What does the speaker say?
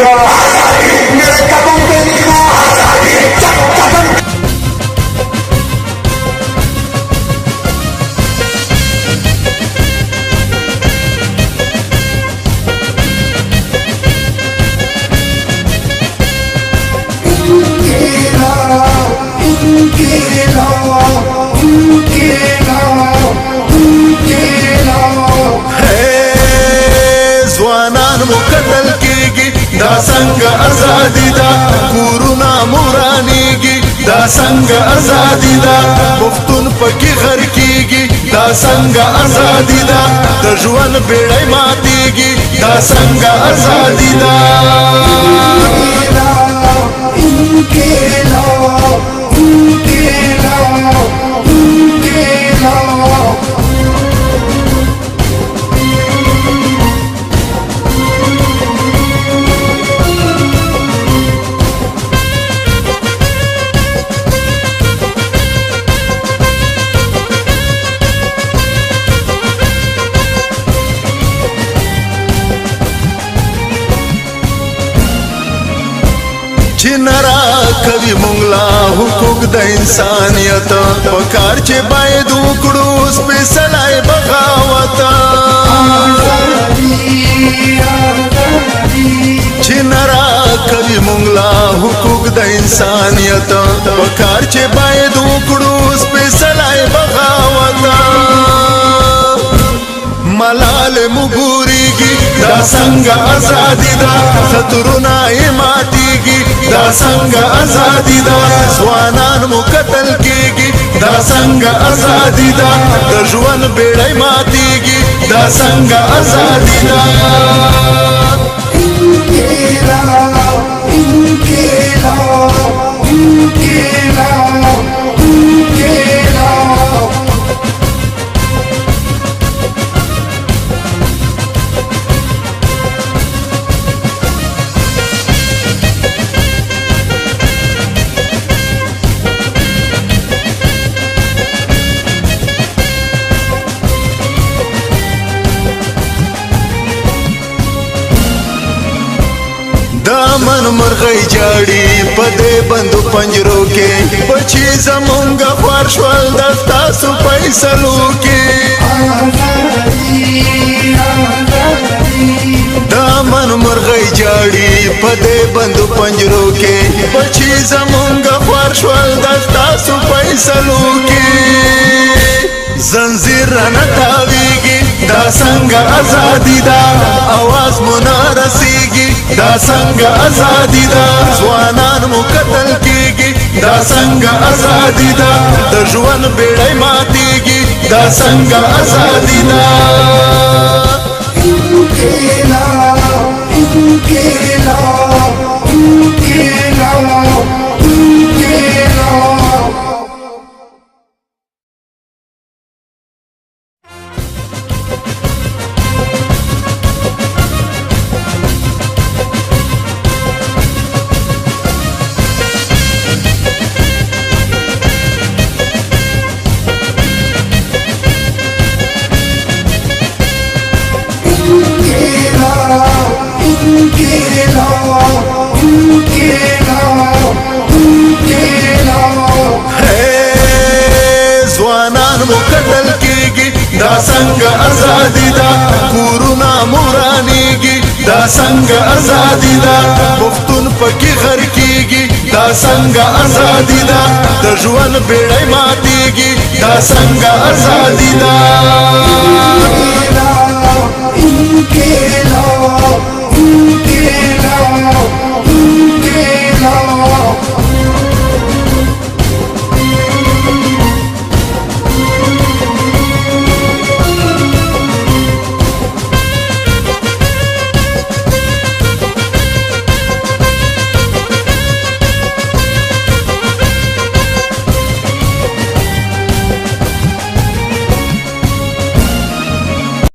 मेरे कदम पे लिखा कदम। ځوانان مو قتل کیږي دا څنګه ازادي ده کورونه مورانیږي دا څنګه ازادي ده پښتون پکې غر کیږي دا څنګه ازادي ده د ژوند بیړۍ ماتیږي دا څنګه ازادي ده چې نرا کوي مونږ لا حقوق د انسانیت پکار چې باید وکړو سپېڅلی بغاوت چې نرا کوي مونږ لا حقوق د انسانیت پکار چې باید وکړو سپېڅلی بغاوت ملال مګوريږي دا څنګه ازادي ده خطرونه یې ماتیږي دا څنګه ازادي ده ځوانان مو قتل کیږي دا څنګه ازادي ده د ژوند بیړۍ ماتیږي دا څنګه ازادي ده دامن مرغی جاړي په دې بندو پنجرو کې بچي زمونږ خوار شول د تاسو فیصلو کې دامن مرغی جاړي په دې بندو پنجرو کې بچي زمونږ خوار شول د تاسو فیصلو کې زنجیر نه تاویږي دا څنګه ازادي ده आवाज مو نه رسیږي دا څنګه ازادي ده ځوانان مو قتل کیږي دا څنګه ازادي ده د ژوند بیړۍ ماتیږي دا څنګه ازادي ده ځوانان مو قتل کیږي دا څنګه ازادي ده کورونه مورانیږي دا څنګه ازادي ده پښتون پکې غر کیږي دا څنګه ازادي ده د ژوند بیړۍ ماتیږي دا څنګه ازادي ده